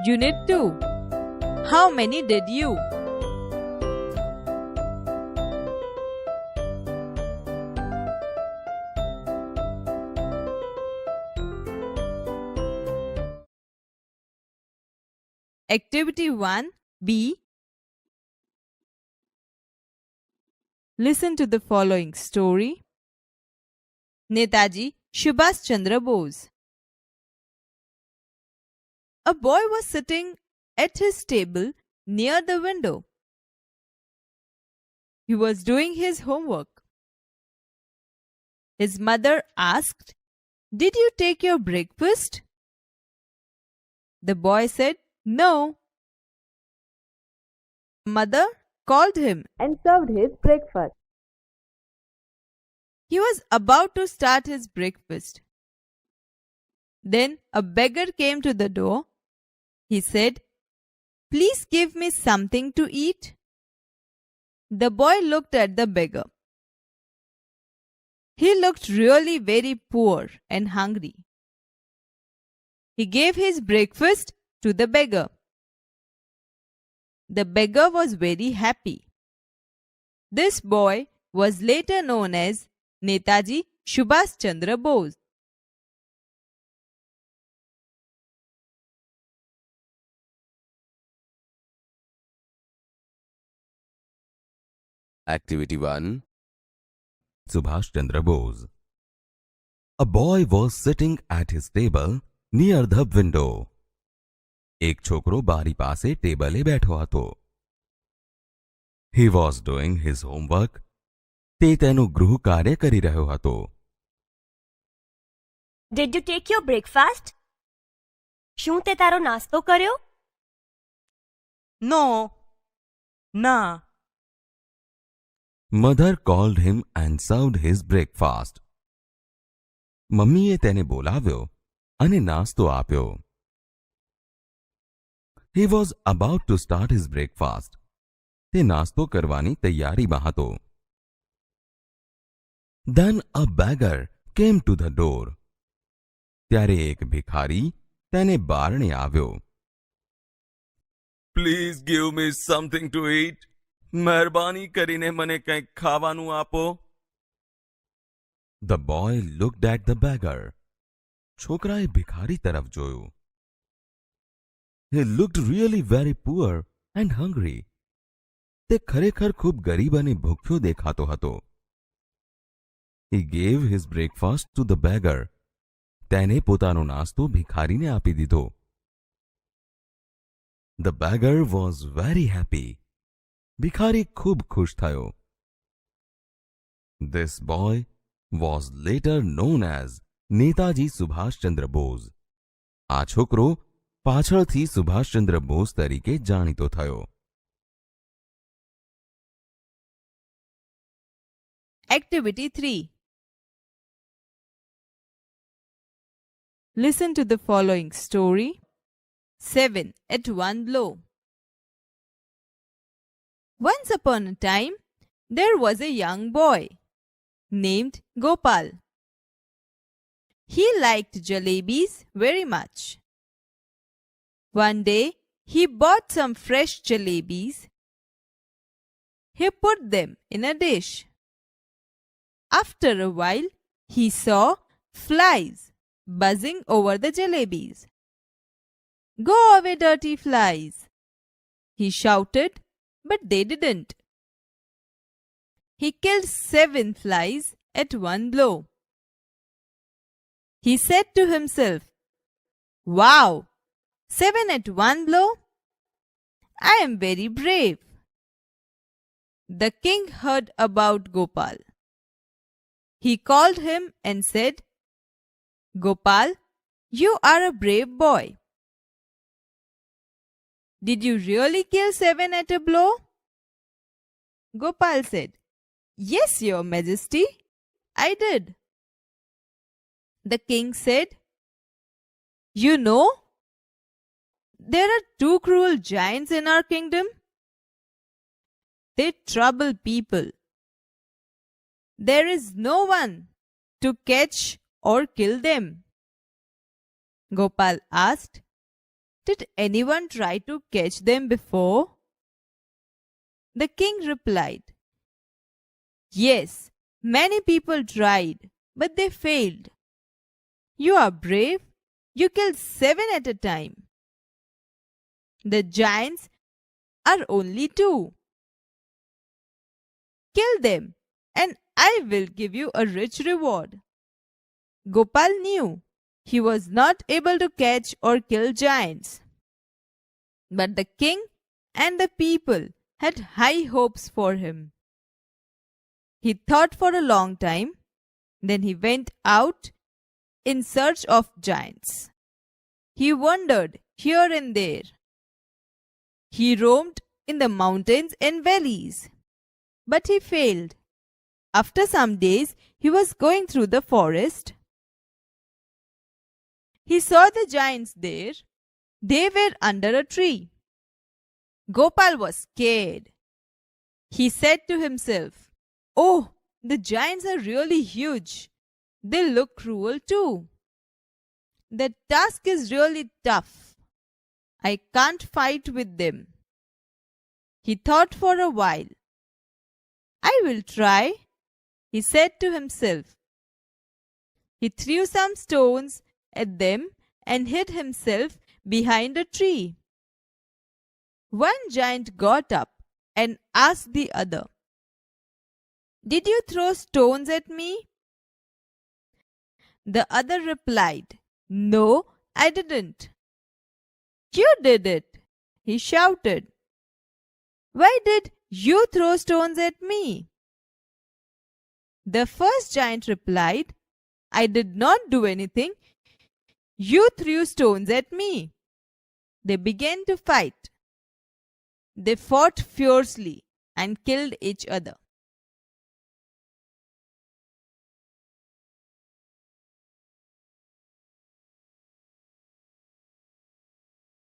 Unit 2. How many did you? Activity 1 B. Listen to the following story. Netaji Subhash Chandra Bose. A boy was sitting at his table near the window. He was doing his homework. His mother asked, "Did you take your breakfast?" The boy said, "No." Mother called him and served his breakfast. He was about to start his breakfast. Then a beggar came to the door. He said, "Please give me something to eat." The boy looked at the beggar. He looked really very poor and hungry. He gave his breakfast to the beggar. The beggar was very happy. This boy was later known as Netaji Subhash Chandra Bose. Activity 1. Subhash Chandra Bose. A boy was sitting at his table near the window. એક છોકરો બારી પાસે ટેબલે બેઠો હતો. He was doing his homework. તે તેનું ગૃહ કાર્ય કરી રહ્યો હતો. Did you take your breakfast? શું તે તારો નાસ્તો કર્યો? No. ના. Mother called him and served his breakfast. મમ્મીએ તેને બોલાવ્યો અને નાસ્તો આપ્યો. He was about to start his breakfast. તે નાસ્તો કરવાની તૈયારીમાં હતો. Then a beggar came to the door. ત્યારે એક ભિખારી તેને બારણે આવ્યો. Please give me something to eat. મહેરબાની કરીને મને કંઈક ખાવાનું આપો. The boy looked at the beggar. છોકરાએ ભિખારી તરફ જોયું. He looked really very poor and hungry. તે ખરેખર ખૂબ ગરીબ અને ભૂખ્યો દેખાતો હતો. He gave his breakfast to the beggar. તેને પોતાનો નાસ્તો ભિખારીને આપી દીધો. The beggar was very happy. ભિખારી ખૂબ ખુશ થયો. This boy was later known as Netaji Subhash Chandra Bose. આ છોકરો પાછળથી સુભાષચંદ્ર બોઝ તરીકે જાણીતો થયો. Activity 3. Listen to the following story. 7 at one blow. Once upon a time, there was a young boy named Gopal. He liked jalebis very much. One day, he bought some fresh jalebis. He put them in a dish. After a while, he saw flies buzzing over the jalebis. "Go away, dirty flies!" he shouted, but they didn't. He killed 7 flies at one blow. He said to himself, "Wow! 7 at one blow? I am very brave." The king heard about Gopal. He called him and said, "Gopal, you are a brave boy. Did you really kill 7 at a blow?" Gopal said, "Yes, Your Majesty, I did." The king said, "You know, there are 2 cruel giants in our kingdom. They trouble people. There is no one to catch or kill them." Gopal asked, Did anyone try to catch them before? The king replied, Yes, many people tried, but they failed. You are brave. You killed 7 at a time. The giants are only 2. Kill them, and I will give you a rich reward. Gopal knew he was not able to catch or kill giants. But the king and the people had high hopes for him. He thought for a long time, then he went out in search of giants. He wandered here and there. He roamed in the mountains and valleys, but he failed. After some days, he was going through the forest. He saw the giants there. They were under a tree. Gopal was scared. He said to himself, Oh, the giants are really huge. They look cruel too. The task is really tough. I can't fight with them. He thought for a while. I will try, he said to himself. He threw some stones at them and hid himself behind a tree. One giant got up and asked the other, Did you throw stones at me? The other replied, No, I didn't. You did it, he shouted. Why did you throw stones at me? The first giant replied, I did not do anything. You threw stones at me. They began to fight. They fought fiercely and killed each other.